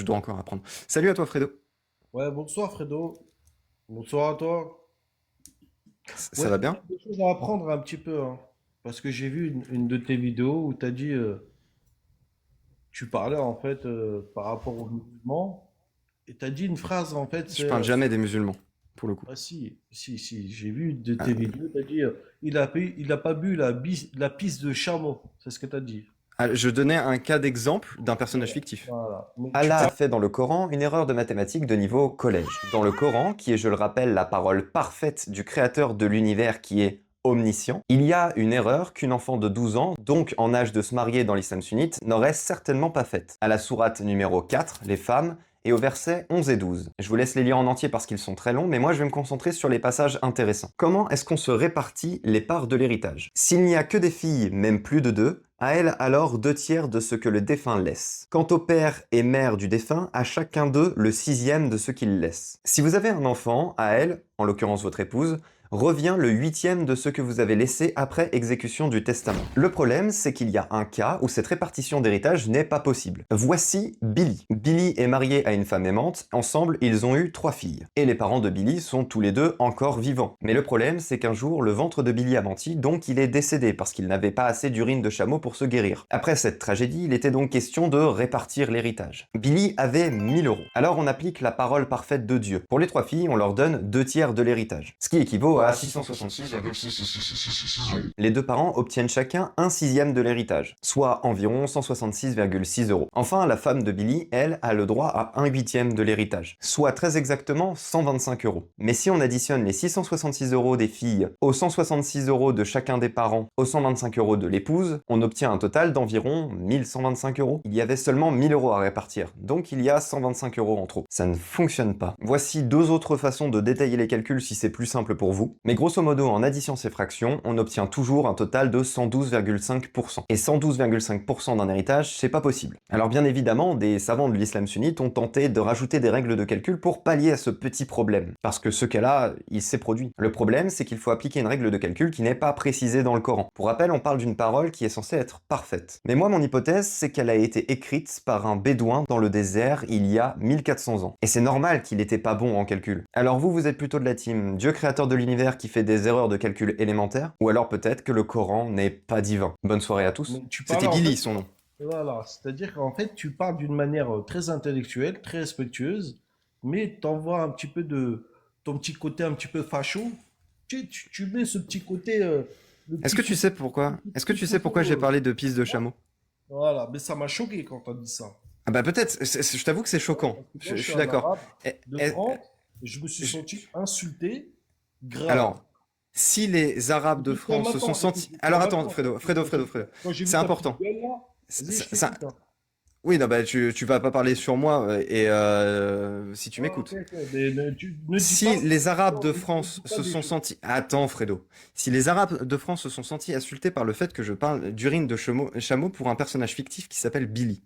Je dois encore apprendre. Salut à toi, Fredo. Ouais, bonsoir Fredo. Bonsoir à toi. Ça Ouais, va j'ai bien? des choses à apprendre un petit peu, hein. Parce que j'ai vu une de tes vidéos où tu as dit, tu parlais en fait par rapport aux musulmans, et tu as dit une phrase en fait, Je c'est, parle jamais des musulmans, pour le coup. ah si, j'ai vu de tes Ah, vidéos, tu as dit, il a pas bu la pisse de chameau, c'est ce que tu as dit. je donnais un cas d'exemple d'un personnage Voilà. fictif. Voilà. Mais tu Allah a parles, fait dans le Coran une erreur de mathématiques de niveau collège. Dans le Coran, qui est, je le rappelle, la parole parfaite du créateur de l'univers qui est omniscient, il y a une erreur qu'une enfant de 12 ans, donc en âge de se marier dans l'islam sunnite, n'aurait certainement pas faite. À la sourate numéro 4, les femmes, et au verset 11 et 12. Je vous laisse les lire en entier parce qu'ils sont très longs, mais moi je vais me concentrer sur les passages intéressants. Comment est-ce qu'on se répartit les parts de l'héritage? S'il n'y a que des filles, même plus de deux, à elle alors 2 tiers de ce que le défunt laisse. Quant au père et mère du défunt, à chacun d'eux le 6e de ce qu'il laisse. Si vous avez un enfant, à elle, en l'occurrence votre épouse, revient le 8e de ce que vous avez laissé après exécution du testament. Le problème, c'est qu'il y a un cas où cette répartition d'héritage n'est pas possible. Voici Billy. Billy est marié à une femme aimante, ensemble ils ont eu 3 filles. Et les parents de Billy sont tous les deux encore vivants. Mais le problème, c'est qu'un jour, le ventre de Billy a menti, donc il est décédé parce qu'il n'avait pas assez d'urine de chameau pour se guérir. Après cette tragédie, il était donc question de répartir l'héritage. Billy avait 1 000 euros. Alors on applique la parole parfaite de Dieu. Pour les 3 filles, on leur donne 2 tiers de l'héritage. Ce qui équivaut à 666,666. Les deux parents obtiennent chacun un 6e de l'héritage, soit environ 166,6 euros. Enfin, la femme de Billy, elle, a le droit à un 8e de l'héritage, soit très exactement 125 euros. Mais si on additionne les 666 euros des filles aux 166 euros de chacun des parents aux 125 euros de l'épouse, on obtient un total d'environ 1125 euros. Il y avait seulement 1000 euros à répartir, donc il y a 125 euros en trop. Ça ne fonctionne pas. Voici 2 autres façons de détailler les calculs si c'est plus simple pour vous. Mais grosso modo, en additiant ces fractions, on obtient toujours un total de 112,5%. Et 112,5% d'un héritage, c'est pas possible. Alors bien évidemment, des savants de l'islam sunnite ont tenté de rajouter des règles de calcul pour pallier à ce petit problème. Parce que ce cas-là, il s'est produit. Le problème, c'est qu'il faut appliquer une règle de calcul qui n'est pas précisée dans le Coran. Pour rappel, on parle d'une parole qui est censée être parfaite. Mais moi, mon hypothèse, c'est qu'elle a été écrite par un bédouin dans le désert il y a 1400 ans. Et c'est normal qu'il n'était pas bon en calcul. Alors vous êtes plutôt de la team Dieu créateur de l'univers qui fait des erreurs de calcul élémentaires, ou alors peut-être que le Coran n'est pas divin. Bonne soirée à tous. mais tu parles C'était en Billy, fait, son nom. voilà, c'est-à-dire qu'en fait, tu parles d'une manière très intellectuelle, très respectueuse, mais t'envoies un petit peu de ton petit côté un petit peu facho. Tu mets ce petit côté, le Est-ce petit que tu couteau, sais pourquoi? le Est-ce que petit tu sais pourquoi couteau, j'ai parlé de pisse de chameau? voilà, mais ça m'a choqué quand t'as dit ça. Ah bah peut-être, je t'avoue que c'est choquant. Parce que moi, Je je suis suis un d'accord. arabe Eh, de eh, France et je me suis je- senti insulté, grave. Alors, si les Arabes de Écoute-moi France se sont maintenant, sentis... écoute-moi Alors attends, maintenant. Fredo, Fredo, Fredo, Fredo. Quand j'ai C'est vu ta petite important. gueule là, vas-y, je Ça... t'écoute, hein. Oui, non, bah tu vas pas parler sur moi si tu Ouais, ok, m'écoutes. ok, mais ne dis Si pas, les Arabes non, de ne France dis pas se des sont choses. sentis... Attends, Fredo. Si les Arabes de France se sont sentis insultés par le fait que je parle d'urine de chameau pour un personnage fictif qui s'appelle Billy.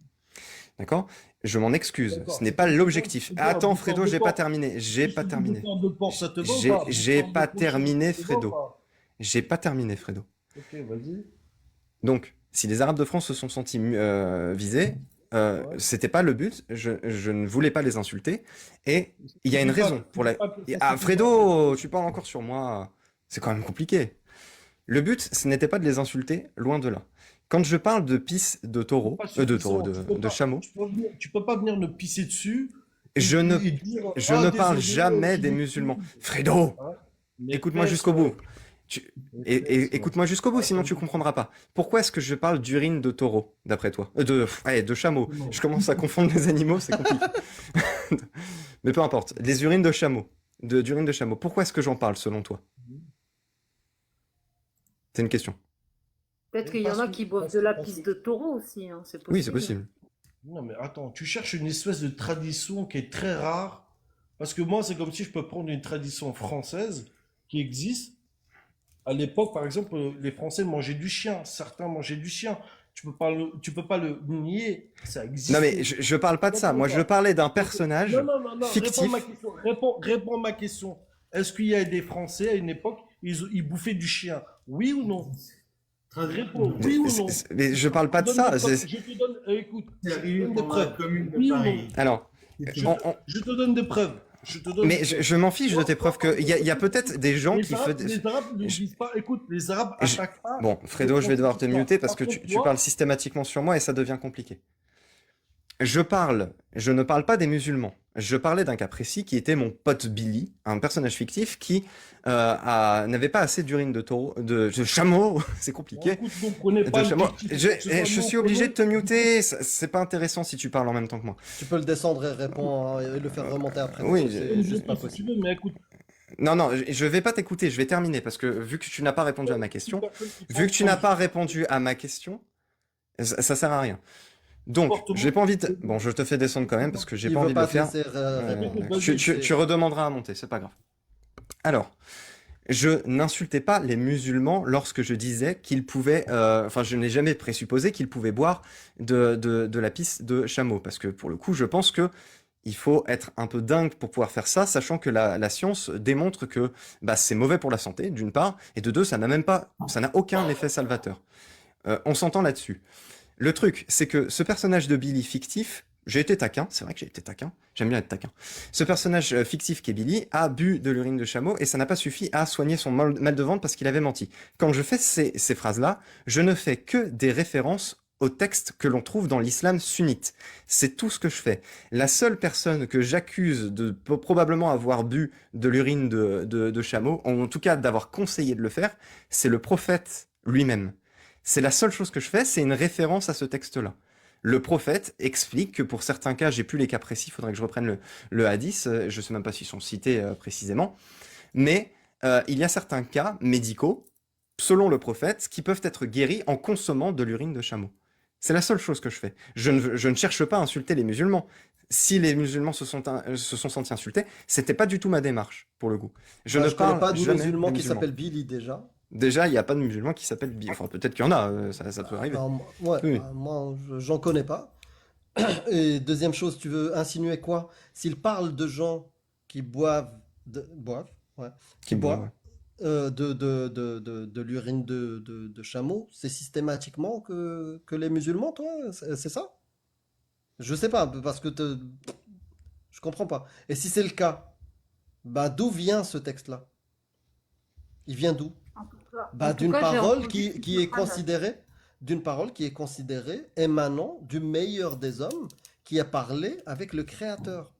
D'accord? Je m'en excuse. Ce D'accord. n'est C'est pas quoi, l'objectif. c'est quoi, Attends, bouffeur Fredo, de j'ai pas porc? terminé. J'ai Je pas suis dit terminé. bouffeur de porc, ça te va ou pas? J'ai Bouffeur de pas cochon, terminé, ça te va ou Fredo. pas? J'ai pas terminé, Fredo. Ok, vas-y. Donc, si les Arabes de France se sont sentis visés, Ouais. c'était pas le but. Je ne voulais pas les insulter. Et Ça il y a une suffit pas, raison ça pour suffit la. pas, ça Ah, suffit pas. Fredo, tu parles encore sur moi. C'est quand même compliqué. Le but, ce n'était pas de les insulter, loin de là. Quand je parle de pisse C'est pas de taureau, suffisant. de chameau, Tu peux pas venir me pisser dessus je ne, et dire, je ah, ne parle désolé, jamais je des musulmans. m'excuse. Fredo, Hein? Mes écoute-moi fesses, jusqu'au bout. Tu- mes fesses, Écoute-moi jusqu'au bout, ah, sinon tu comprendras pas. Pourquoi est-ce que je parle d'urine de taureau, d'après toi? De chameau. non. Je commence à confondre les animaux, c'est compliqué. Mais peu importe. Les urines de chameau. D'urine de chameau. Pourquoi est-ce que j'en parle, selon toi? C'est une question. Peut-être qu'il y en Parce a que, qui boivent parce de que, la parce que, pisse de taureau aussi, hein, c'est Oui, c'est possible. possible. non, mais attends, tu cherches une espèce de tradition qui est très rare. Parce que moi, c'est comme si je peux prendre une tradition française qui existe. À l'époque, par exemple, les Français mangeaient du chien. Certains mangeaient du chien. Tu peux pas le nier. Ça Non mais existait. je parle pas de ça. D'accord ou Moi je pas? parlais d'un Donc, non, personnage non, non, non, réponds à ma fictif. question. Réponds à ma question. Est-ce qu'il y a des Français à une époque, ils bouffaient du chien? Oui ou non? Réponds, oui ou non? Mais je parle pas de Je te donne ça. des preuves. c'est- Je te donne, écoute, C'est je te arrivé donne des pendant la preuves. commune de Oui ou non? Paris. Alors, C'est- Je te donne des preuves. Je te donne mais des preuves. je m'en fiche de tes preuves que il y a peut-être des gens Les qui Arabes, font. les Arabes ne disent pas, écoute, les Arabes Je- attaquent pas. Bon, Fredo, je vais devoir te muter parce que Par tu contre, parles systématiquement sur moi et ça devient compliqué. Je ne parle pas des musulmans. Je parlais d'un cas précis qui était mon pote Billy, un personnage fictif qui n'avait pas assez d'urine de taureau, de chameau, c'est compliqué. Écoute, vous prenez pas De le chameau. fictif, Je, que ce soit je nous, suis obligé de te prenons- muter, c'est pas intéressant si tu parles en même temps que moi. Tu peux le descendre et répondre et le faire remonter après. Oui, c'est juste pas Si tu possible. veux, mais écoute, Non, non, je vais pas t'écouter, je vais terminer parce que vu que tu n'as pas répondu à ma question, vu que tu n'as pas répondu à ma question, ça sert à rien. Donc, Comportement. j'ai pas envie de... Bon, je te fais descendre quand même parce que j'ai Il pas veut envie de pas le te faire. laisser répondre. vas-y, Tu redemanderas à monter, c'est pas grave. Alors, je n'insultais pas les musulmans lorsque je disais qu'ils pouvaient... Enfin, je n'ai jamais présupposé qu'ils pouvaient boire de la pisse de chameau. Parce que pour le coup, je pense que il faut être un peu dingue pour pouvoir faire ça, sachant que la science démontre que bah, c'est mauvais pour la santé, d'une part, et de deux, ça n'a aucun effet salvateur. On s'entend là-dessus. Le truc, c'est que ce personnage de Billy fictif, j'ai été taquin, c'est vrai que j'ai été taquin, j'aime bien être taquin. Ce personnage fictif qui est Billy a bu de l'urine de chameau et ça n'a pas suffi à soigner son mal de ventre parce qu'il avait menti. Quand je fais ces phrases-là, je ne fais que des références aux textes que l'on trouve dans l'islam sunnite. C'est tout ce que je fais. La seule personne que j'accuse de probablement avoir bu de l'urine de chameau, en tout cas d'avoir conseillé de le faire, c'est le prophète lui-même. C'est la seule chose que je fais, c'est une référence à ce texte-là. Le prophète explique que pour certains cas, j'ai plus les cas précis, il faudrait que je reprenne le hadith, je sais même pas s'ils sont cités précisément, mais il y a certains cas médicaux, selon le prophète, qui peuvent être guéris en consommant de l'urine de chameau. C'est la seule chose que je fais. Je ne cherche pas à insulter les musulmans. Si les musulmans se sont sentis insultés, c'était pas du tout ma démarche, pour le coup. Je ne Je connais parle pas de jamais musulman des qui musulmans. s'appelle Billy déjà. Déjà, il n'y a pas de musulman qui s'appelle Billy. Enfin, peut-être qu'il y en a, ça peut arriver. Alors, ouais, Oui. moi, j'en connais pas. Et deuxième chose, tu veux insinuer quoi? S'il parle de gens qui boivent, ouais, Qui boit, ouais. de l'urine de chameau, c'est systématiquement que les musulmans, toi, c'est ça? Je sais pas, parce que je comprends pas. Et si c'est le cas, bah d'où vient ce texte-là? Il vient d'où? En tout cas, Bah, en tout cas, j'ai entendu qui est ce phrase. considérée, d'une parole qui est considérée émanant du meilleur des hommes qui a parlé avec le Créateur.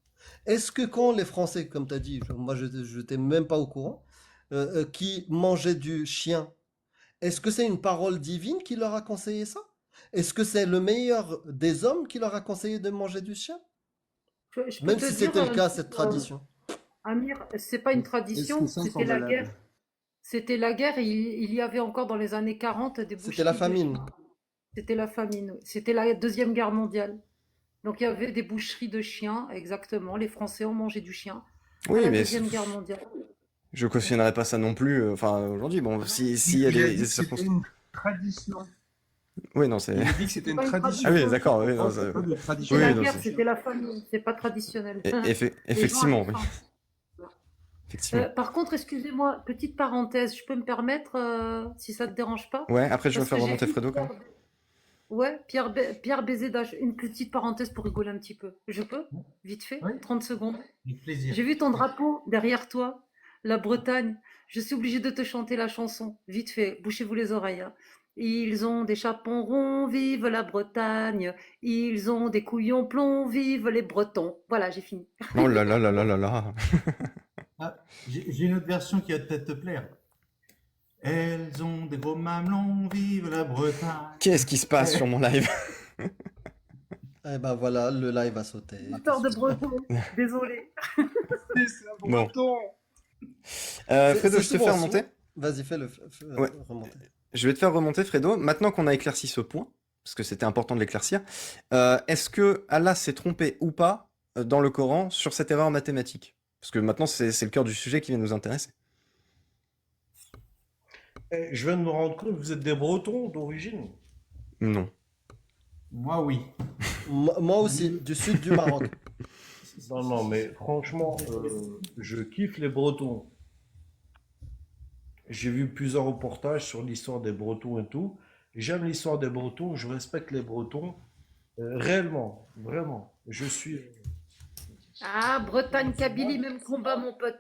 Est-ce que quand les Français, comme tu as dit, moi je n'étais même pas au courant, qui mangeaient du chien, est-ce que c'est une parole divine qui leur a conseillé ça? Est-ce que c'est le meilleur des hommes qui leur a conseillé de manger du chien? Je peux Même te si dire, c'était le cas, cette tradition. Amir, c'est pas une tradition, Est-ce que ça c'était la semble guerre. C'était la guerre et il y avait encore dans les années 40 des boucheries C'était la de famine. chiens. C'était la famine, oui. C'était la Deuxième Guerre mondiale. Donc il y avait des boucheries de chiens, exactement. Les Français ont mangé du chien à Oui, la mais Deuxième Guerre mondiale. je cautionnerais pas ça non plus. Enfin, aujourd'hui, bon, s'il y a Il a des dit que c'était circonstances. une tradition. Oui, non, c'est. Il a dit que c'était une pas une tradition. Ah oui, d'accord. Oui, non, C'est pas de tradition. C'est Oui, la non, guerre, c'est- c'était la famine. C'est pas traditionnel. Les gens Effectivement, avaient oui. faim. Effectivement. Par contre, excusez-moi, petite parenthèse, je peux me permettre, si ça te dérange pas? Ouais, après, je vais Parce faire que j'ai remonter vu Fredo quand Pierre, même. ouais, Pierre Bézédache, une petite parenthèse pour rigoler un petit peu. Je peux? Vite fait, Oui. 30 secondes. Avec plaisir. J'ai vu ton drapeau derrière toi, la Bretagne. Je suis obligée de te chanter la chanson. Vite fait, bouchez-vous les oreilles, hein. Ils ont des chapons ronds, vive la Bretagne. Ils ont des couillons plomb, vive les Bretons. Voilà, j'ai fini. Oh là là là là là là. Ah, j'ai une autre version qui va peut-être te plaire. Elles ont des gros mamelons, vive la Bretagne. Qu'est-ce qui se passe sur mon live? Eh ben voilà, le live a sauté. Histoire de Breton, désolé. Bon. Fredo, je te souvent fais ça. remonter. Vas-y, fais-le Ouais. remonter. Je vais te faire remonter, Fredo. Maintenant qu'on a éclairci ce point, parce que c'était important de l'éclaircir, est-ce que Allah s'est trompé ou pas dans le Coran sur cette erreur mathématique? Parce que maintenant, c'est le cœur du sujet qui vient nous intéresser. Je viens de me rendre compte que vous êtes des Bretons d'origine. Non. Moi, oui. Moi aussi, du sud du Maroc. Non, non, mais franchement, je kiffe les Bretons. J'ai vu plusieurs reportages sur l'histoire des Bretons et tout. J'aime l'histoire des Bretons, je respecte les Bretons, réellement, vraiment. Je suis. Ah, Bretagne, Kabylie, même combat, mon pote.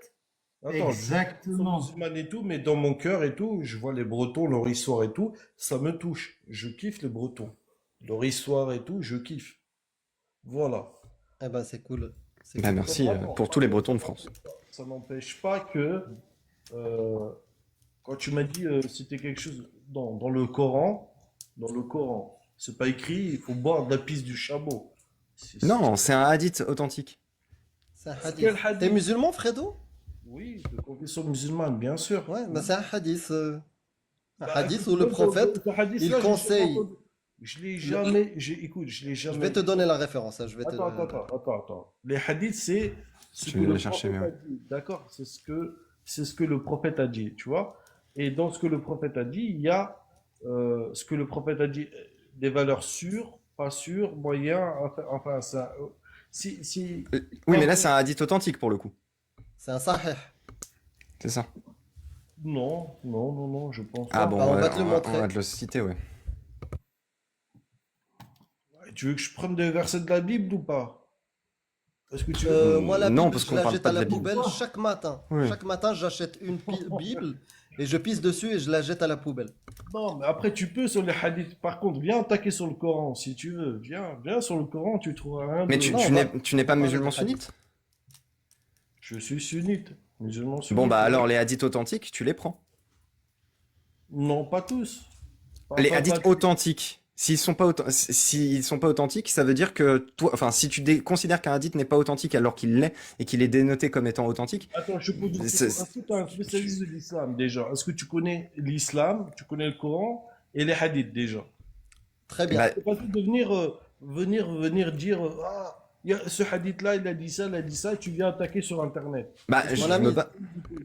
Attends, je suis Exactement. musulman et tout, mais dans mon cœur et tout, je vois les Bretons, leur histoire et tout, ça me touche. Je kiffe les Bretons. Leur histoire et tout, je kiffe. Voilà. Eh ben, c'est cool. C'est Bah, cool. merci pour tous les Bretons de France. Ça n'empêche pas que, euh, quand tu m'as dit c'était quelque chose dans le Coran, c'est pas écrit, il faut boire de la pisse du chameau. Non, c'est un hadith authentique. C'est un Quel hadith. hadith? T'es musulman, Fredo? Oui, de confession musulmane, bien sûr. Ouais, mais c'est un hadith. Un Bah, hadith écoute, où le moi, prophète, ce hadith-là, il j'ai jamais conseille. entendu. Écoute, je l'ai Je vais jamais. te donner la référence, hein, je vais te... Attends. Les hadiths, c'est ce Je que vais le les chercher, prophète mais a dit. D'accord? C'est ce que le prophète a dit, tu vois? Et dans ce que le prophète a dit, il y a ce que le prophète a dit, des valeurs sûres, pas sûres, moyennes, enfin, ça. Si, Oui, mais là, c'est un hadith authentique pour le coup. C'est un sahih. C'est ça. non, je pense Ah pas. bon, Ah, on va te le on montrer. va te le citer, ouais. Tu veux que je prenne des versets de la Bible ou pas? Est-ce que tu veux? Moi, la Non, Bible, parce je qu'on la parle jette pas à de la la Bible. poubelle chaque matin. Oui. Chaque matin, j'achète une Bible et je pisse dessus et je la jette à la poubelle. Non, mais après, tu peux sur les hadiths. Par contre, viens attaquer sur le Coran si tu veux. Viens sur le Coran, tu trouveras rien Mais de. Non, tu n'es pas on va musulman parler de sunnite? Je suis sunnite, musulman sunnite. Bon, bah ouais. alors, les hadiths authentiques, tu les prends. Non, pas tous. Les Pas hadiths tous. authentiques, s'ils sont pas authentiques, ça veut dire que toi, enfin, si tu considères qu'un hadith n'est pas authentique alors qu'il l'est et qu'il est dénoté comme étant authentique, Attends, je peux dire, C'est- est-ce que tu es un spécialiste de l'islam déjà? Est-ce que tu connais l'islam, tu connais le Coran et les hadiths déjà? Très bien. bah, C'est pas tout de venir dire ah, ce hadith-là, il a dit ça, et tu viens attaquer sur Internet. je Mon me ami. base.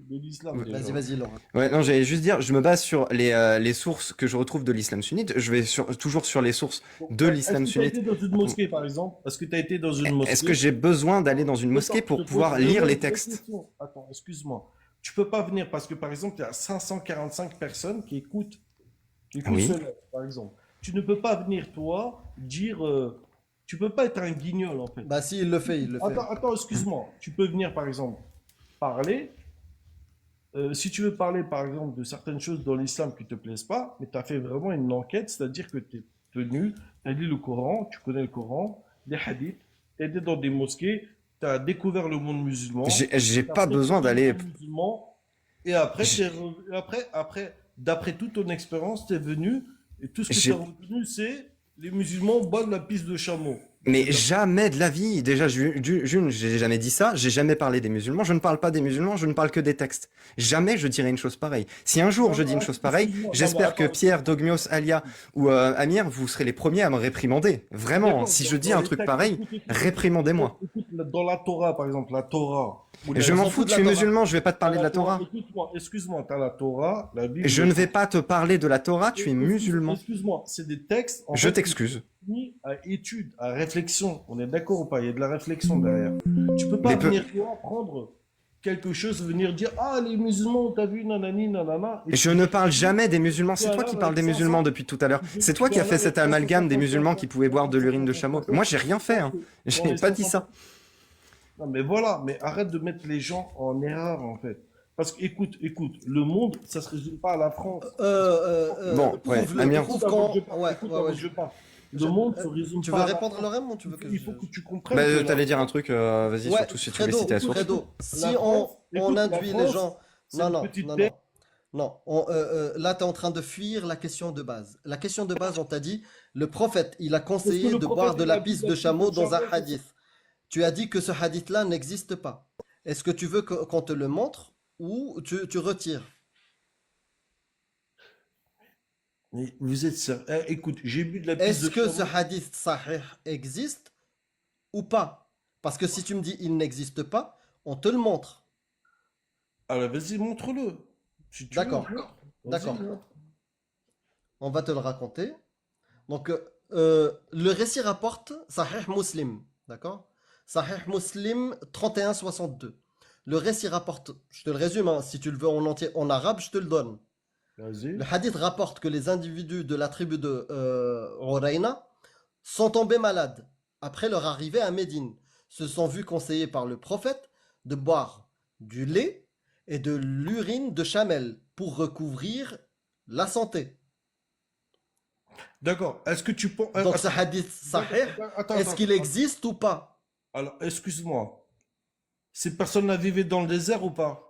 De l'islam déjà. Vas-y, Laurent. Ouais, non, j'allais juste dire, je me base sur les sources que je retrouve de l'islam sunnite. Je vais toujours sur les sources de l'islam Est-ce que tu as sunnite. été dans une mosquée, par exemple? Est-ce que tu as été dans une mosquée? Est-ce que j'ai besoin d'aller dans une mosquée Attends, pour je te pouvoir pose lire une les vraie textes? question. Attends, excuse-moi. Tu peux pas venir parce que, par exemple, il y a 545 personnes qui écoutent Oui. ce live, par exemple. Tu ne peux pas venir, toi, dire. Tu peux pas être un guignol, en fait. Bah si, il le fait, il le fait. Attends, excuse-moi. Tu peux venir, par exemple, parler. Si tu veux parler, par exemple, de certaines choses dans l'islam qui te plaisent pas, mais tu as fait vraiment une enquête, c'est-à-dire que tu es tenu, tu as lu le Coran, tu connais le Coran, les hadiths, tu été dans des mosquées, tu as découvert le monde musulman, J'ai t'as pas besoin fréquenté d'aller. le monde musulman, et après, J'ai- après, d'après toute ton expérience, tu es venu, et tout ce que tu J'ai- as retenu, c'est les musulmans boivent la pisse de chameau. Mais jamais de la vie. Déjà, June, j'ai jamais dit ça. J'ai jamais parlé des musulmans. Je ne parle pas des musulmans. Je ne parle que des textes. Jamais je dirais une chose pareille. Si un jour je dis une chose pareille, Excuse-moi, j'espère que attends, Pierre, Dogmios, Alia ou Amir, vous serez les premiers à me réprimander. Vraiment. D'accord, Si dans- je dis dans un les truc textes, pareil, écoute, réprimandez-moi. écoute, dans la Torah, par exemple, la Torah. ou Je les- m'en s'en fous, fout tu de es la musulman. Je vais pas te parler de la Torah, Torah. Écoute-moi, excuse-moi, tu as la Torah, la Bible. Je ne vais pas te parler de la Torah. Tu es musulman. Excuse-moi, c'est des textes. En Je fait, t'excuse. soumis à étude, à réflexion. On est d'accord ou pas? Il y a de la réflexion derrière. Tu peux pas Mais peu- venir, toi, prendre quelque chose, venir dire ah, les musulmans, t'as vu, nanani, nanana. Et Je ne parle jamais des musulmans. C'est toi qui parles des musulmans depuis tout à l'heure. C'est toi qui as fait cet amalgame des musulmans qui pouvaient boire de l'urine de chameau. Moi, j'ai rien fait. Hein. J'ai pas dit ça. Non, mais voilà, mais arrête de mettre les gens en erreur, en fait. Parce que, écoute, le monde, ça se résume pas à la France. Bon, ouais, prouve-le, Amir. prouve Écoute avant qu'on- que je parle, ouais, écoute ouais, avant ouais, que je parle. je- Le monde se résume Tu pas veux à la répondre, France. Lorem, ou tu veux que Il faut que tu comprennes. Bah, que t'allais la- dire un truc, vas-y, Ouais, surtout si tu veux Fredo, citer la source. Fredo, si La on, France, on écoute, la induit les France, gens... c'est Non, une non, petite non, terre. non. Là, tu es en train de fuir la question de base. La question de base, on t'a dit, le prophète, il a Est-ce que conseillé le de prophète, boire de il la a dit pisse la de pisse chameau de dans un chameau, hadith. Tu as dit que ce hadith-là n'existe pas. Est-ce que tu veux qu'on te le montre ou tu retires? Mais vous êtes sérieux? Eh, écoute, j'ai bu de la pisse Est-ce de que ce chameau. hadith sahih existe ou pas? Parce que si tu me dis il n'existe pas, on te le montre. Alors, vas-y, montre-le. Si tu D'accord. veux, montre. Vas-y, D'accord. montre. On va te le raconter. Donc, le récit rapporte Sahih Muslim. D'accord? Sahih Muslim 3162. Le récit rapporte, je te le résume, hein, si tu le veux en entier en arabe, je te le donne. Vas-y. Le hadith rapporte que les individus de la tribu de Urayna sont tombés malades après leur arrivée à Médine. Se sont vus conseillés par le prophète de boire du lait et de l'urine de chamel pour recouvrir la santé. D'accord. Est-ce que tu penses. Donc ce hadith sahih, est-ce qu'il existe ou pas? Alors, excuse-moi. Ces personnes-là vivaient dans le désert ou pas?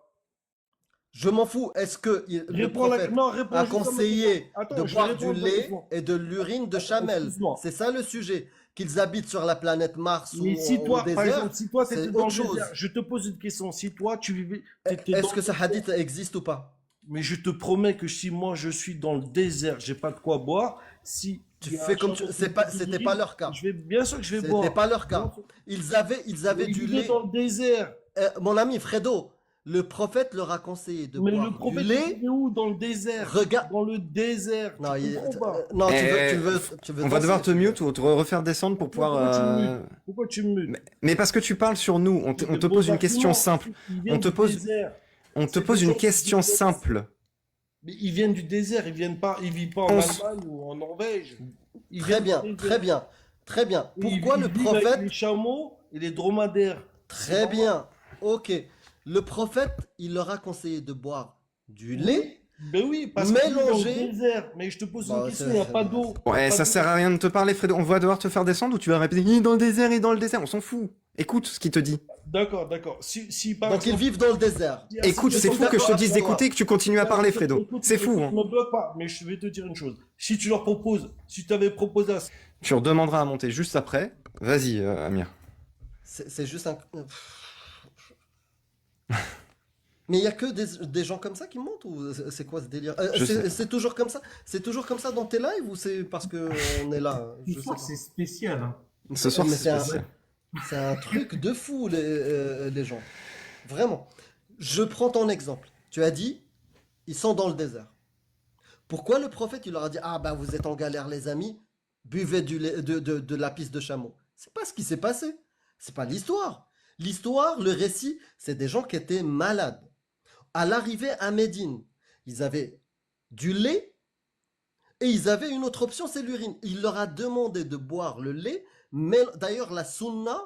Je m'en fous. Est-ce que le Réponds à la... prophète Non, réponds a juste à ma conseillé question. Attends, de je vais boire du répondre à ta lait question. et de l'urine de chamel? Excuse-moi. C'est ça le sujet. Qu'ils habitent sur la planète Mars ou Mais si au toi, par désert, exemple, si toi, tu c'est étais dans autre le chose. désert, je te pose une question. Si toi, tu vivais. T'étais Est-ce dans que le ce désert, hadith existe ou pas? mais je te promets que si moi, je suis dans le désert, j'ai pas de quoi boire, si. Tu il y a fais un comme chameau tu... qui me fait C'était d'urine, pas leur cas. bien sûr que je vais C'était boire. pas leur Bien cas. sûr. Ils avaient Mais du il vivait lait. dans le désert. Mon ami Fredo, le prophète leur a conseillé de Mais le boire du prophète, il lait. vivait où? Dans le désert. Regarde. Dans le désert. Non, Tu comprends pas? non, Eh, tu veux On va devoir te danser. mute ou te refaire descendre pour Pourquoi pouvoir. tu me mutes? Pourquoi tu me mutes? Mais parce que tu parles sur nous, on te pose une question simple. Ils viennent On te du pose- désert. On te C'est pose des une gens qui question vivent dans le- simple. Mais ils viennent du désert, ils vivent pas en On s- Allemagne ou en Norvège. Ils Très viennent bien, du très désert. bien, très bien. Ils- Pourquoi ils le vivent avec prophète... les chameaux et les dromadaires. Très bien, ok. Le prophète, il leur a conseillé de boire du lait. Ben oui, parce qu'ils vivent dans Mélangé. le désert. Mais je te pose Bah, une question, c'est- il n'y a c'est- pas d'eau. Ouais, ça sert à rien de te parler, Fredo. On va devoir te faire descendre ou tu vas répéter il est dans le désert, il est dans le désert. On s'en fout. Écoute ce qu'il te dit. D'accord, d'accord. Si par Donc ils exemple, vivent dans le désert. si- Écoute, si- c'est si- fou que je te dise d'accord. d'écouter et que tu continues à parler, Fredo. Écoute, C'est fou, écoute, hein. Ne me bloque pas, mais je vais te dire une chose. Si tu leur proposes, si tu avais proposé à... Tu redemanderas à monter juste après. Vas-y, Amir. C'est juste un... Mais il y a que des gens comme ça qui montent ou c'est quoi ce délire? Je sais. C'est toujours comme ça? C'est toujours comme ça dans tes lives ou c'est parce que on est là? Ce Je sais soir, pas. c'est spécial. Hein. Ce soir, Mais c'est spécial. C'est un truc de fou, les gens. Vraiment. Je prends ton exemple. Tu as dit, ils sont dans le désert. Pourquoi le prophète, il leur a dit, ah bah vous êtes en galère les amis, buvez de la pisse de chameau. C'est pas ce qui s'est passé. C'est pas l'histoire. L'histoire, le récit, c'est des gens qui étaient malades. À l'arrivée à Médine, ils avaient du lait et ils avaient une autre option, c'est l'urine. Il leur a demandé de boire le lait, mais d'ailleurs la sunna,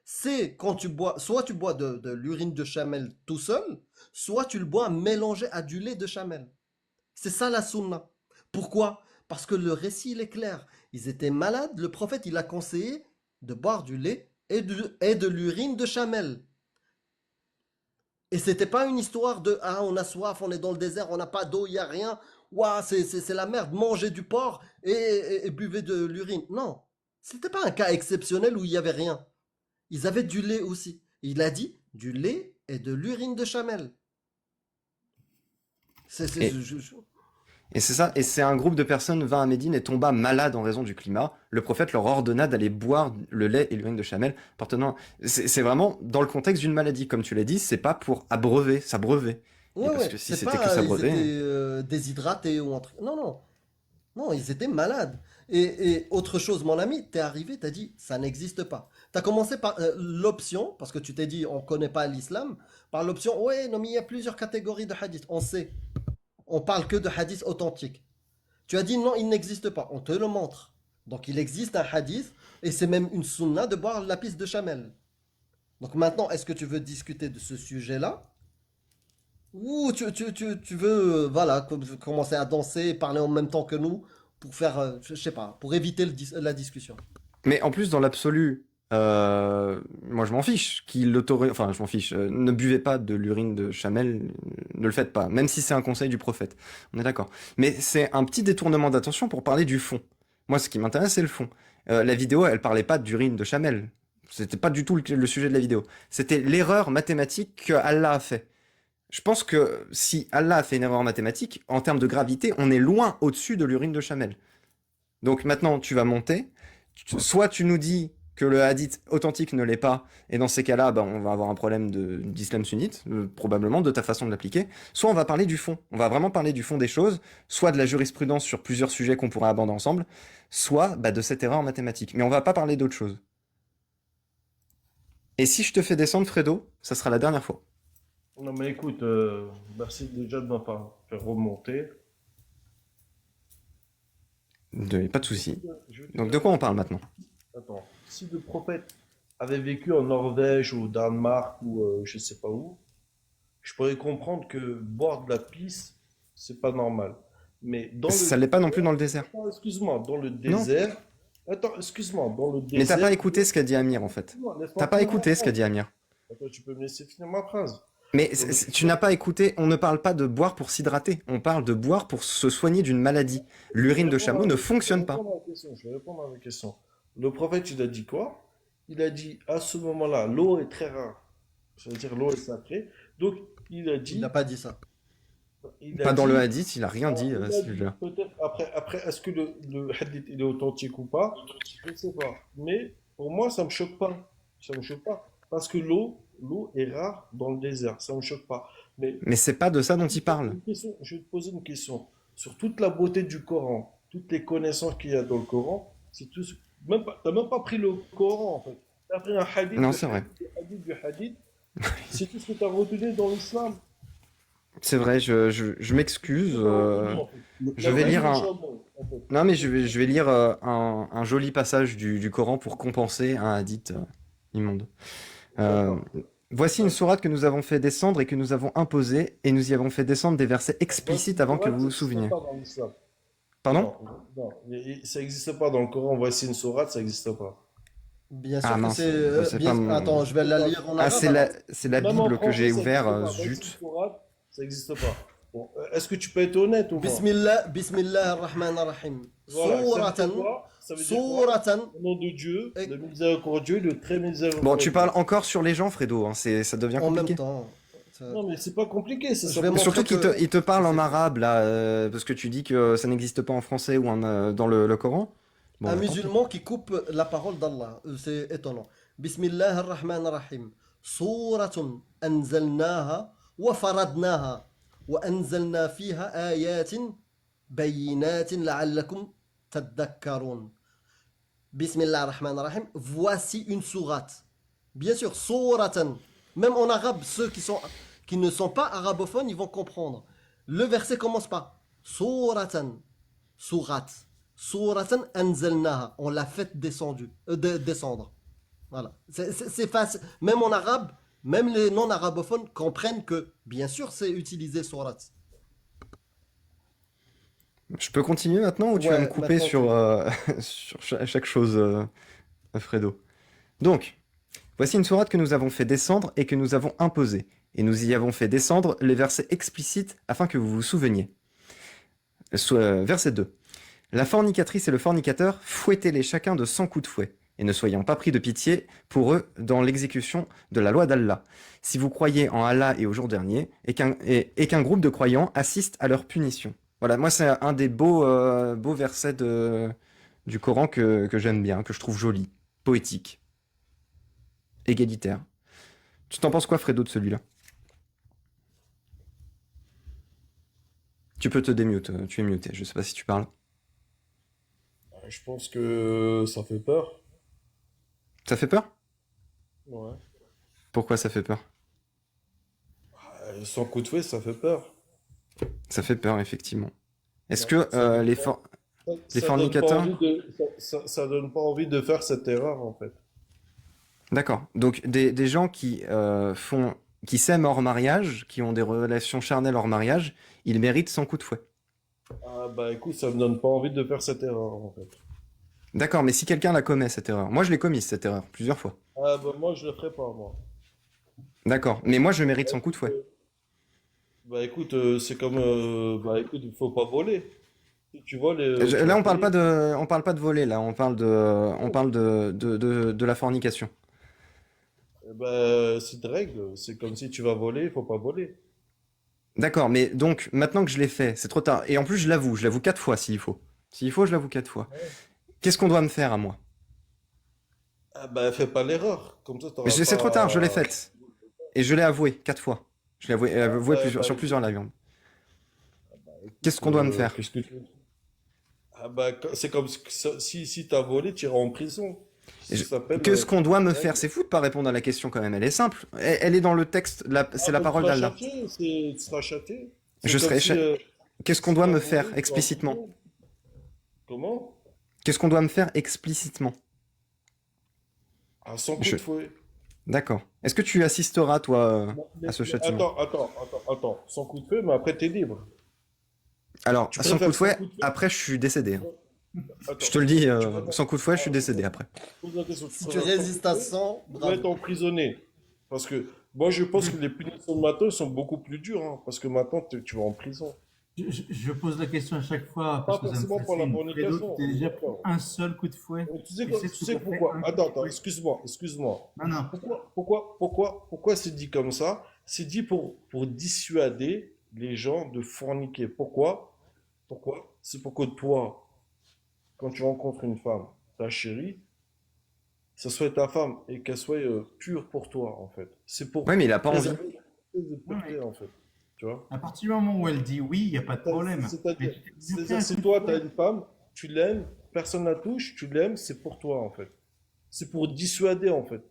c'est quand tu bois, soit tu bois de l'urine de chamel tout seul, soit tu le bois mélangé à du lait de chamel. C'est ça la sunna. Pourquoi? Parce que le récit, il est clair. Ils étaient malades, le prophète, il a conseillé de boire du lait et de l'urine de chamel. Et c'était pas une histoire de ah on a soif, on est dans le désert, on n'a pas d'eau, il n'y a rien. Ouah, c'est la merde, mangez du porc et buvez de l'urine. Non, c'était pas un cas exceptionnel où il y avait rien. Ils avaient du lait aussi. Il a dit du lait et de l'urine de chamel. Et- Et c'est ça, et c'est un groupe de personnes vint à Médine et tomba malade en raison du climat. Le prophète leur ordonna d'aller boire le lait et l'urine de chamel. C'est vraiment dans le contexte d'une maladie, comme tu l'as dit, c'est pas pour abreuver, s'abreuver. Ouais, parce ouais, que si c'est c'était pas, que s'abreuver. ils étaient déshydratés ou un truc. Non, non. Non, ils étaient malades. Et autre chose, mon ami, t'es arrivé, t'as dit, ça n'existe pas. T'as commencé par l'option, parce que tu t'es dit, on connaît pas l'islam, par l'option, ouais, non, mais il y a plusieurs catégories de hadiths, on sait. On parle que de hadiths authentiques. Tu as dit, non, il n'existe pas. On te le montre. Donc, il existe un hadith, et c'est même une sunna de boire la pisse de chamel. Donc maintenant, est-ce que tu veux discuter de ce sujet-là? Ou tu veux, voilà, commencer à danser et parler en même temps que nous pour faire, je sais pas, pour éviter la discussion. Mais en plus, dans l'absolu, moi je m'en fiche qu'il l'autorise. Enfin, je m'en fiche. Ne buvez pas de l'urine de chamel, ne le faites pas, même si c'est un conseil du prophète. On est d'accord. Mais c'est un petit détournement d'attention pour parler du fond. Moi, ce qui m'intéresse, c'est le fond. La vidéo, elle parlait pas d'urine de chamel. C'était pas du tout le sujet de la vidéo. C'était l'erreur mathématique que Allah a fait. Je pense que si Allah a fait une erreur mathématique, en termes de gravité, on est loin au-dessus de l'urine de chamel. Donc maintenant, tu vas monter. Soit tu nous dis que le hadith authentique ne l'est pas, et dans ces cas-là, on va avoir un problème d'islam sunnite, probablement, de ta façon de l'appliquer. Soit on va parler du fond. On va vraiment parler du fond des choses, soit de la jurisprudence sur plusieurs sujets qu'on pourrait aborder ensemble, soit de cette erreur mathématique. Mais on va pas parler d'autre chose. Et si je te fais descendre, Fredo, ça sera la dernière fois. Non, mais écoute, merci déjà de m'avoir fait remonter. Pas de souci. Je vais te Donc dire de quoi on parle maintenant? Attends, si le prophète avait vécu en Norvège ou au Danemark ou je sais pas où, je pourrais comprendre que boire de la pisse, c'est pas normal. Mais dans le Ça l'est pas non plus dans le désert. Attends, excuse-moi, dans le Non. désert, attends, excuse-moi, dans le Mais t'as désert, pas écouté ce qu'a dit Amir en fait. excuse-moi, laisse-moi T'as pas finir ma écouté ce qu'a phrase. dit Amir. Attends, tu peux me laisser finir ma phrase. Mais Dans le tu n'as pas écouté, on ne parle pas de boire pour s'hydrater, on parle de boire pour se soigner d'une maladie. Je vais L'urine de répondre chameau ne je vais fonctionne pas. répondre à la question. Je vais répondre à la question. Le prophète, il a dit quoi? Il a dit à ce moment-là, l'eau est très rare. C'est-à-dire l'eau est sacrée. Donc, il a Il n'a dit, pas dit ça. il a Pas dans le dit, hadith, il a rien dit il a dit, celui-là. peut-être après, est-ce que le hadith il est authentique ou pas? Je ne sais pas. Mais pour moi, ça me choque pas. Ça me choque pas. Parce que l'eau est rare dans le désert. Ça me choque pas. Mais Mais c'est pas de ça dont il parle. je vais te poser une question. Sur toute la beauté du Coran, toutes les connaissances qu'il y a dans le Coran, c'est tout. Même pas, t'as même pas pris le Coran en fait. T'as pris un hadith, Non, c'est vrai. du hadith. C'est tout ce que tu as retenu dans l'islam. C'est vrai, je m'excuse. En fait. Je La vais vraie lire un. chameau, en fait. Non, mais je vais lire un joli passage du Coran pour compenser un hadith immonde. Euh, D'accord. Voici une sourate que nous avons fait descendre et que nous avons imposée, et nous y avons fait descendre des versets explicites avant que vous vous Ça n'existe souveniez. pas dans l'islam. Pardon? Non, non, ça n'existe pas dans le Coran. Voici une sourate, ça n'existe pas. Bien Ah sûr que mince, c'est. c'est pas mon. Attends, je vais la lire en Ah, arabe alors. c'est la Même en Bible que j'ai français, ça ouvert, n'existe pas. Voici une zut. sourate, ça n'existe pas. Bon, est-ce que tu peux être honnête ou pas? Bismillah ar-Rahman ar-Rahim. Voilà, ça veut Souratan, dire quoi? Ça veut dire quoi? souratan. Au nom de Dieu, Et- le miséricordieux, le très miséricordieux. Bon, tu parles encore sur les gens, Fredo, hein, ça devient En même compliqué. temps. Non, mais c'est pas compliqué, c'est Je ça. vais montrer Surtout que- il te parle en c'est- arabe, là, parce que tu dis que ça n'existe pas en français ou dans le Coran. Bon, Un bah, tant pis. musulman qui coupe la parole d'Allah, c'est étonnant. Bismillah ar-Rahman ar-Rahim. Suratun anzalnaha wa faradnaha wa anzalna fiha ayatin bayinatin la'allakum tadakkarun. Bismillah ar-Rahman ar-Rahim. Voici une sourate. Bien sûr, suratan. Même en arabe, ceux qui ne sont pas arabophones, ils vont comprendre. Le verset commence par suratan, surat. Suratan anzalnaha. On l'a fait descendre. Voilà. C'est facile. Même en arabe, même les non-arabophones comprennent que, bien sûr, c'est utilisé surat. Je peux continuer maintenant ou tu vas Ouais, me couper maintenant, sur, sur chaque chose, Fredo? Donc, voici une sourate que nous avons fait descendre et que nous avons imposée. Et nous y avons fait descendre les versets explicites afin que vous vous souveniez. Verset 2. La fornicatrice et le fornicateur, fouettez-les chacun de 100 coups de fouet, et ne soyons pas pris de pitié pour eux dans l'exécution de la loi d'Allah. Si vous croyez en Allah et au jour dernier, et qu'un groupe de croyants assiste à leur punition. Voilà, moi c'est un des beaux versets du Coran que j'aime bien, que je trouve joli, poétique, égalitaire. Tu t'en penses quoi, Fredo, de celui-là? Tu peux te démute, tu es muté, je sais pas si tu parles. Je pense que ça fait peur. Ça fait peur? Ouais. Pourquoi ça fait peur? Sans coup de fouet, ça fait peur. Ça fait peur, effectivement. Est-ce Ouais, que ça fait les, peur. les Ça donne pas fornicateurs... envie ça donne pas envie de faire cette erreur, en fait. D'accord. Donc des gens qui s'aiment hors mariage, qui ont des relations charnelles hors mariage, ils méritent 100 coups de fouet. Ah bah écoute, ça me donne pas envie de faire cette erreur, en fait. D'accord, mais si quelqu'un la commet, cette erreur. Moi, je l'ai commise, cette erreur, plusieurs fois. Ah bah moi, je le ferai pas, moi. D'accord. Mais moi, je mérite 100 coups de fouet. Bah écoute, c'est comme... bah écoute, il faut pas voler. Si tu voles, tu Là, vas on parle payer. pas de voler, là. On parle de la fornication. Bah, c'est de règle. C'est comme si tu vas voler, il faut pas voler. D'accord, mais donc, maintenant que je l'ai fait, c'est trop tard. Et en plus, je l'avoue 4 fois s'il faut. S'il faut, je l'avoue 4 fois. Qu'est-ce qu'on doit me faire à moi? Ah bah fais pas l'erreur. Comme ça, t'auras C'est trop tard, je l'ai pas... faite. Et je l'ai avoué 4 fois. Je l'ai avoué Ouais, bah sur écoute, plusieurs lives. Qu'est-ce qu'on doit me faire? qu'est-ce que tu... Ah bah c'est comme si t'as volé, tu iras en prison. Et Ça s'appelle... Qu'est-ce qu'on doit me faire? règle. C'est fou de pas répondre à la question quand même. Elle est simple. Elle est dans le texte. C'est Ah la bah tu parole seras d'Allah. châtié, tu seras châtié. Je C'est comme serai si, Qu'est-ce qu'on si doit t'as me volé, faire tu vas en explicitement? prison. Comment? Qu'est-ce qu'on doit me faire explicitement? À 100 coups Je... de fouet. D'accord. Est-ce que tu assisteras, toi, Non, à ce châtiment? attends. 100 coups de fouet, mais après, t'es libre. Alors, Tu sans coup préfères de 100 fouet, coups de fouet? après, je suis décédé, hein. Attends. Je te le dis, Tu préfères... sans coup de fouet, je suis Ah, décédé après. pose la question. Tu Si tu préfères 100 coups résistes de à fouet 100, ou être bravo. emprisonné? Parce que moi, je pense que les punitions de maintenant sont beaucoup plus dures, hein, parce que maintenant, tu vas en prison. Je pose la question à chaque fois Pas parce que ça me forcément pour la fascine. Fredo, tu fornication, t'es on est déjà pris d'accord. un seul coup de fouet. Mais tu sais, Tu sais tu ce que sais ça fait pourquoi? un coup de Attends, fouet? excuse-moi. Non, non. Pourquoi c'est dit comme ça? C'est dit pour dissuader les gens de forniquer. Pourquoi? C'est pour que toi, quand tu rencontres une femme, ta chérie, ça soit ta femme et qu'elle soit pure pour toi, en fait. C'est pour Ouais, mais il a pas envie. préserver la de Ouais, pureté, mais en fait. Tu vois? à partir du moment où elle dit oui, il n'y a pas de problème. Mais C'est-à-dire, tu t'es déjà pris un si coup de toi, tu as fouet. une femme, tu l'aimes, personne la touche, tu l'aimes, c'est pour toi, en fait. C'est pour dissuader, en fait.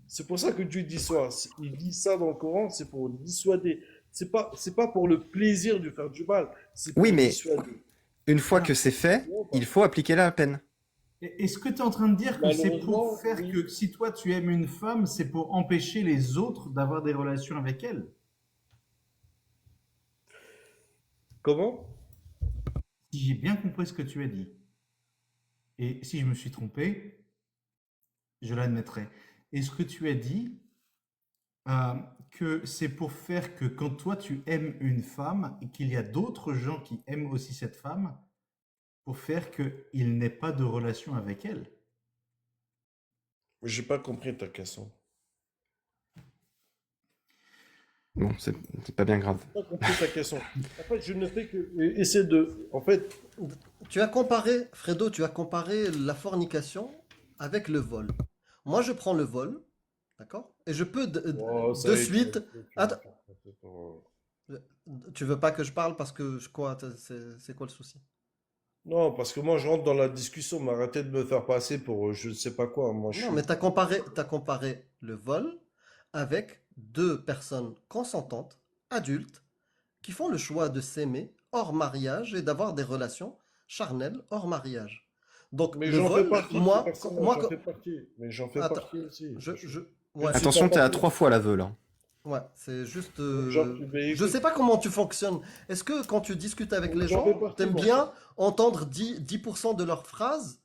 C'est pour ça que Dieu dissuade. Il dit ça dans le Coran, c'est pour dissuader. C'est pas pour le plaisir de faire du mal, c'est Oui, pour mais dissuader. une fois Alors, que c'est fait, Tu vois ou il pas? faut appliquer la peine. est-ce que tu es en train de dire que c'est pour Malheureusement, faire oui. que si toi tu aimes une femme, c'est pour empêcher les autres d'avoir des relations avec elle? Comment? Si j'ai bien compris ce que tu as dit, et si je me suis trompé, je l'admettrai. Est-ce que tu as dit euh, que c'est pour faire que quand toi tu aimes une femme et qu'il y a d'autres gens qui aiment aussi cette femme, pour faire qu'il n'ait pas de relation avec elle? J'ai pas compris ta question. Bon, c'est pas bien grave. J'ai pas compris ta question. En fait, je ne fais que essayer de. En fait, Tu as comparé, Fredo, tu as comparé la fornication avec le vol. Moi, je prends le vol, d'accord? Et je peux oh, ça de y est, suite. tu vas Attends, faire passer pour- tu veux pas que je parle parce que quoi? C'est quoi le souci? Non, parce que moi, je rentre dans la discussion, mais arrêtez de me faire passer pour je ne sais pas quoi. Moi, je Non, suis. mais t'as comparé le vol avec deux personnes consentantes, adultes, qui font le choix de s'aimer hors mariage et d'avoir des relations charnelles hors mariage. Donc, Mais le j'en fais vol, partie de ces personnes-là, moi, j'en fais partie. Mais j'en fais attends, partie aussi. Je ne ouais, suis pas Attention, t'es à parti. 3 fois l'aveu, là. ouais, c'est juste, Mais je écoute, sais pas comment tu fonctionnes. Est-ce que quand tu discutes avec les j'en fais gens, partie, t'aimes moi. bien entendre 10% de leurs phrases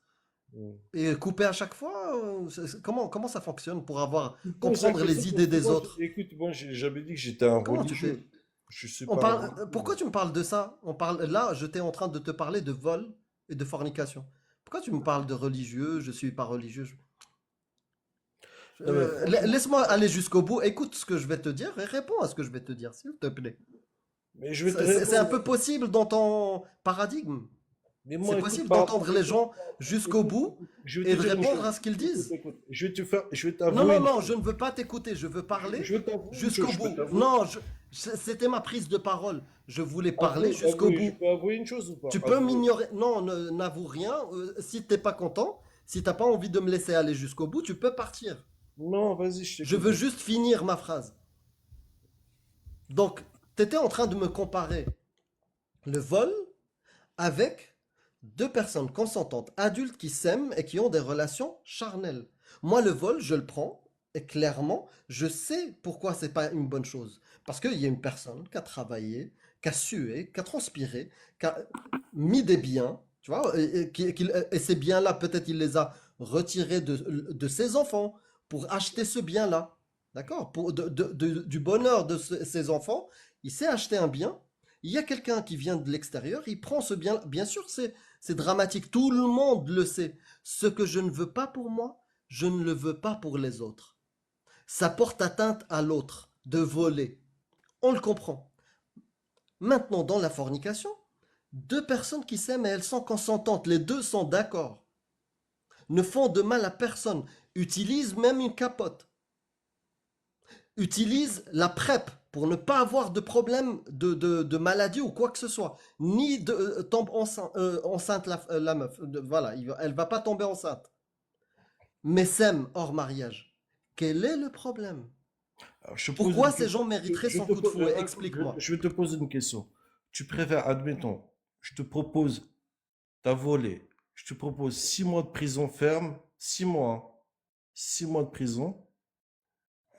Mm. et couper à chaque fois? Comment ça fonctionne pour Tu te poses la comprendre question les idées parce que des moi, autres? écoute, moi, j'avais dit que j'étais un Comment tu t'es... religieux. Je suis pas un Pourquoi religieux. tu me parles de ça? Là, j'étais en train de te parler de vol et de fornication. Pourquoi tu me parles de religieux? Je suis pas religieux. Non, mais franchement, Laisse-moi aller jusqu'au bout. Écoute ce que je vais te dire et réponds à ce que je vais te dire, s'il te plaît. mais je vais te C'est un répondre. peu possible dans ton paradigme. Mais C'est moi, écoute, possible par rapport. d'entendre les gens jusqu'au bout Je vais et te de dire une répondre chose. à ce qu'ils disent. Écoute. Je vais Non, t'avouer non, une non, chose. je ne veux pas t'écouter. Je veux parler Je vais t'avouer une chose. jusqu'au Je peux bout. t'avouer. Non, c'était ma prise de parole. Je voulais parler jusqu'au Je bout. peux avouer une chose ou pas? Tu peux Avouer. m'ignorer. Non, n'avoue rien. Si t'es pas content, si t'as pas envie de me laisser aller jusqu'au bout, tu peux partir. Non, vas-y, je Je t'écoute. veux juste finir ma phrase. Donc, tu étais en train de me comparer le vol avec deux personnes consentantes, adultes qui s'aiment et qui ont des relations charnelles. Moi, le vol, je le prends et clairement, je sais pourquoi c'est pas une bonne chose. Parce qu'il y a une personne qui a travaillé, qui a sué, qui a transpiré, qui a mis des biens, tu vois, et ces biens-là, peut-être il les a retirés de ses enfants pour acheter ce bien-là. D'accord? Du bonheur de ses enfants, il s'est acheté un bien. Il y a quelqu'un qui vient de l'extérieur, il prend ce bien. Bien sûr, c'est dramatique. Tout le monde le sait. Ce que je ne veux pas pour moi, je ne le veux pas pour les autres. Ça porte atteinte à l'autre de voler. On le comprend. Maintenant, dans la fornication, deux personnes qui s'aiment et elles sont consentantes, les deux sont d'accord, ne font de mal à personne, utilisent même une capote, utilisent la PrEP pour ne pas avoir de problème de maladie ou quoi que ce soit, ni de tombe enceinte la meuf. Voilà, elle va pas tomber enceinte. Mais s'aiment hors mariage. Quel est le problème? Alors, je te pose Pourquoi une ces gens question. mériteraient son coup de fouet? Attends, Explique-moi. je vais te poser une question. Tu préfères, admettons, je te propose t'as volé. Je te propose 6 mois de prison ferme, 6 mois, hein. 6 mois de prison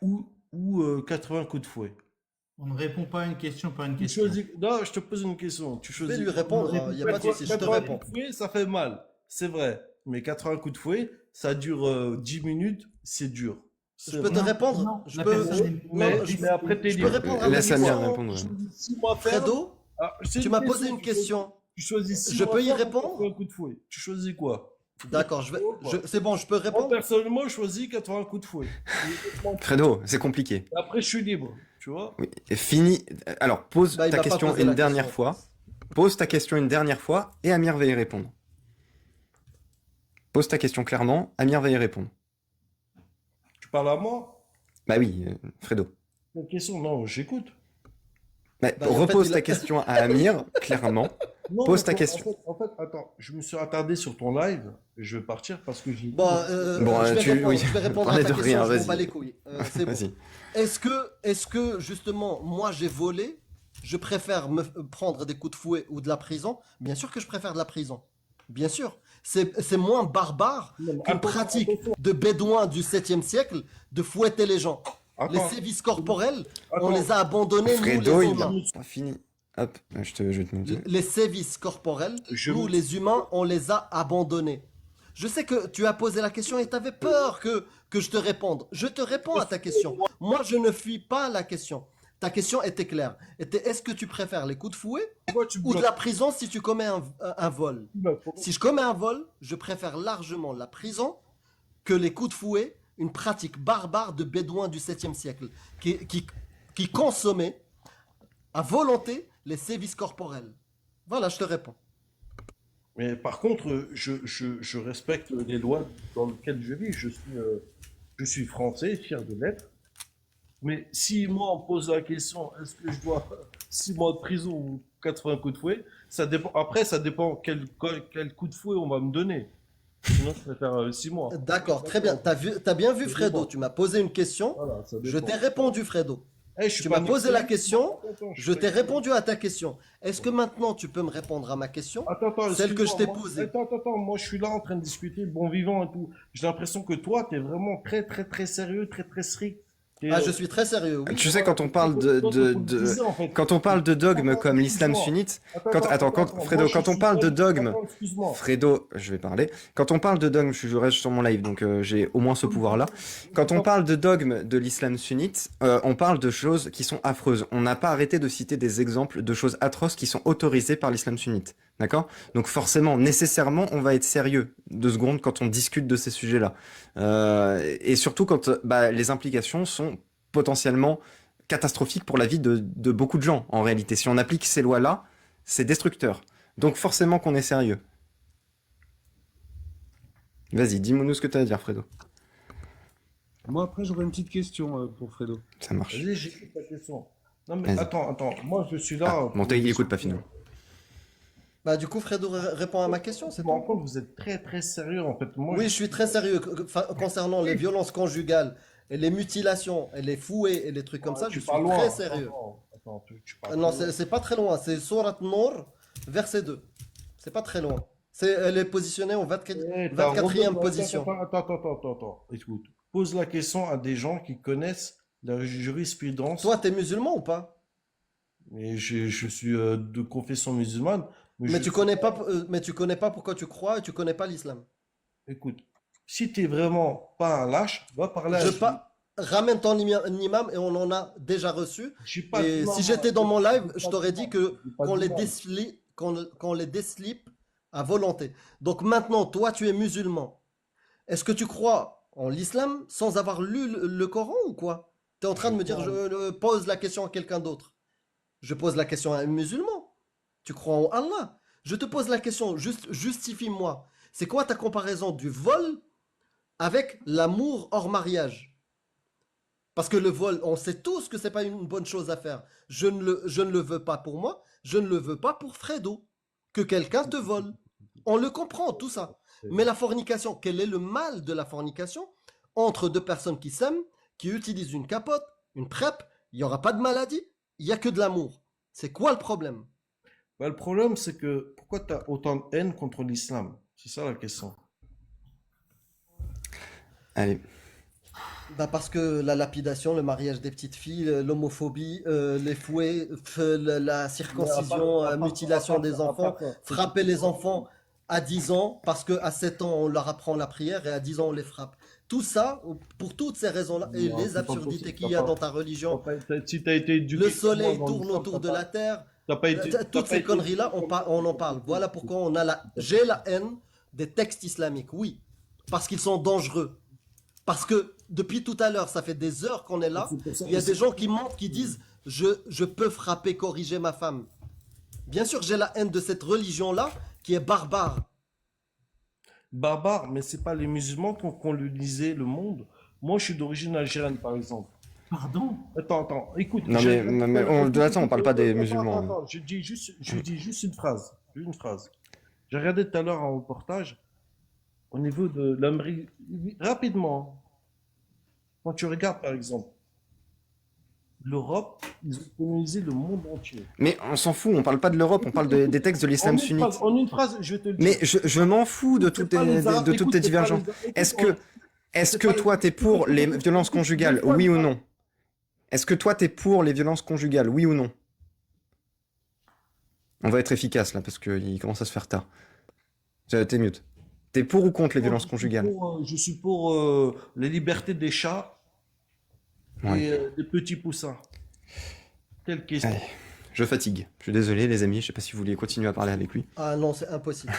ou 80 coups de fouet. On ne répond pas à une question par une Tu question. choisis. Non, je te pose une question. Tu Je vais choisis. lui répondre, il n'y a pas de souci, je te 80 réponds. coups de fouet, ça fait mal. C'est vrai. Mais 80 coups de fouet, ça dure 10 minutes, c'est dur. Je peux te Non, répondre? non, Je la peux, personne est- non, mais après, t'es je peux libre. répondre à Laisse ta Amir question. répondre. Tu choisis 6 mois ferme. Fredo, C'est tu une m'as question, posé une question. Tu choisis 6 Je mois peux y ferme ou répondre? 80 coups de fouet. Tu choisis quoi? D'accord, c'est bon, je peux Moi, répondre? personnellement, je choisis 80 coups de fouet. Fredo, c'est compliqué. Et après, je suis libre. Tu vois? Oui. Et fini. Alors, pose Bah, il ta m'a pas question posé une la dernière question. fois. Pose ta question une dernière fois et Amir va y répondre. Pose ta question clairement, Amir va y répondre. Tu parles à moi? Bah oui, Fredo. Quelle question? Non, j'écoute. Bah, Bah, en repose fait, il ta a- question à Amir, clairement. Non, Pose ta en question. En fait, attends, je me suis attardé sur ton live. Je vais partir parce que j'ai. Bon, Bon, je vais tu- répondre, oui. je vais répondre à Parlez ta de question, rien, je m'en vas-y. bats les couilles. C'est bon. Vas-y. Est-ce que justement, moi j'ai volé, je préfère me prendre des coups de fouet ou de la prison? Bien sûr que je préfère de la prison. Bien sûr. C'est moins barbare Non, mais qu'une attends, pratique attention. de bédouins du 7e siècle de fouetter les gens. Les Attends, sévices corporels, on attends. les a abandonnés, nous Fredo, les il humains. a pas fini. Hop, je vais te montrer. Les sévices corporels, Je nous me- les humains, on les a abandonnés. Je sais que tu as posé la question et tu avais peur que je te réponde. Je te réponds à ta question. Moi, je ne fuis pas la question. Ta question était claire. Est-ce que tu préfères les coups de fouet Pourquoi tu ou de la prison si tu commets un vol? bloques? Si je commets un vol, je préfère largement la prison que les coups de fouet, une pratique barbare de bédouins du 7e siècle qui consommaient à volonté les sévices corporels. Voilà, je te réponds. Mais par contre, je respecte les lois dans lesquelles je vis. Je suis français, fier de l'être. Mais si moi on me pose la question, est-ce que je dois 6 mois de prison ou 80 coups de fouet, ça dépend. Après, ça dépend quel coup de fouet on va me donner. Sinon, je préfère 6 mois. D'accord, très bien. T'as bien vu, Fredo. Tu m'as posé une question. Voilà, ça Je dépend. t'ai répondu, Fredo. Eh, je suis Tu pas m'as posé la expert. question. Attends, Je suis t'ai pas expert. répondu à ta question. Est-ce que maintenant tu peux me répondre à ma question? Attends, Celle que je t'ai excuse-moi, moi- posée. Attends, moi je suis là en train de discuter, bon vivant et tout. J'ai l'impression que toi, t'es vraiment très, très, très sérieux, très, très strict. Ah, je suis très sérieux, oui. Tu sais, quand on parle quand on parle de dogmes comme l'islam sunnite, Fredo, quand on parle de dogmes, Excuse-moi. Fredo, je vais parler. Quand on parle de dogmes, je reste sur mon live, donc j'ai au moins ce pouvoir-là. Quand on parle de dogmes de l'islam sunnite, on parle de choses qui sont affreuses. On n'a pas arrêté de citer des exemples de choses atroces qui sont autorisées par l'islam sunnite. D'accord? Donc forcément, nécessairement, on va être sérieux 2 secondes quand on discute de ces sujets-là. Et surtout quand les implications sont potentiellement catastrophiques pour la vie de beaucoup de gens, en réalité. Si on applique ces lois-là, c'est destructeur. Donc forcément qu'on est sérieux. Vas-y, dis-moi ce que tu as à dire, Fredo. Moi, après, j'aurais une petite question pour Fredo. Ça marche. Vas-y, j'écoute ta question. Non mais Vas-y. attends, moi je suis là. Ah, bon, il écoute pas finalement. Bah, du coup, Fredo répond à ma question, c'est Je me rends tout. compte que vous êtes très, très sérieux en fait. Moi, Oui, je suis très sérieux concernant les violences conjugales et les mutilations et les fouets et les trucs comme ça. tu Je suis parles loin. très sérieux. Attends, tu parles Non, loin. c'est pas très loin. C'est Sourate Nour, verset 2. C'est pas très loin. Elle est positionnée en Eh, t'as 24e redonné- position. Attends. Écoute, pose la question à des gens qui connaissent la jurisprudence. Toi, t'es musulman ou pas? Et je suis de confession musulmane. Mais tu connais pas pourquoi tu crois et tu connais pas l'islam. Écoute, si t'es vraiment pas un lâche, va parler à Ramène ton imam et on en a déjà reçu. Je suis pas Et d'imam, si j'étais dans mon live, je je suis t'aurais pas dit d'imam, je suis pas qu'on les d'imam. qu'on les déslip à volonté. Donc maintenant, toi, tu es musulman. Est-ce que tu crois en l'islam sans avoir lu le Coran ou quoi? Tu es en train de me dire, je pose la question à quelqu'un d'autre. Je pose la question à un musulman. Tu crois en Allah? Je te pose la question, juste justifie-moi. C'est quoi ta comparaison du vol avec l'amour hors mariage? Parce que le vol, on sait tous que c'est pas une bonne chose à faire. Je ne le veux pas pour moi, je ne le veux pas pour Fredo. Que quelqu'un te vole. On le comprend, tout ça. Mais la fornication, quel est le mal de la fornication? Entre 2 personnes qui s'aiment, qui utilisent une capote, une PrEP, il n'y aura pas de maladie, il n'y a que de l'amour. C'est quoi le problème? Bah, le problème, c'est que pourquoi tu as autant de haine contre l'islam? C'est ça la question. Allez. Bah parce que la lapidation, le mariage des petites filles, l'homophobie, les fouets, la circoncision, mutilation des enfants, frapper les enfants à 10 ans parce qu'à 7 ans on leur apprend la prière et à 10 ans on les frappe. Tout ça, pour toutes ces raisons-là et Non, les c'est pas absurdités possible. qu'il y a dans ta religion, Si tu as été éduqué le comme soleil moi dans tourne l'islam, autour de la terre, t'as pas été, t'as toutes pas ces été conneries-là, éduqué on en parle. Voilà pourquoi j'ai la haine des textes islamiques, oui, parce qu'ils sont dangereux. Parce que depuis tout à l'heure, ça fait des heures qu'on est là, C'est pour ça- il y a des gens qui mentent, qui disent je peux frapper, corriger ma femme. Bien sûr, j'ai la haine de cette religion-là qui est barbare. barbare, mais c'est pas les musulmans qui ont colonisé le monde. Moi, je suis d'origine algérienne, par exemple. Pardon? Attends, écoute. Non, j'ai- attends, on parle pas des musulmans. Attends, je dis juste une phrase. Une phrase. J'ai regardé tout à l'heure un reportage au niveau de l'Amérique. Rapidement, quand tu regardes, par exemple, l'Europe, ils ont colonisé le monde entier. Mais on s'en fout, on parle pas de l'Europe, on parle des textes de l'islam sunnite. En une phrase, je vais te le dire. Mais je m'en fous de C'est toutes pas les Arabes, de toutes écoute, tes c'est pas divergences. les Arabes, Est-ce écoute, que, est-ce c'est que pas toi, les- t'es pour les violences conjugales, oui ou non? Est-ce que toi, t'es pour les violences conjugales, oui ou non? On va être efficace là, parce qu'il commence à se faire tard. T'es mute. T'es pour ou contre les violences conjugales? Je suis pour les libertés des chats Ouais. et des petits poussins. Quelle question. Allez, je fatigue. Je suis désolé, les amis, je sais pas si vous voulez continuer à parler avec lui. Ah non, c'est impossible.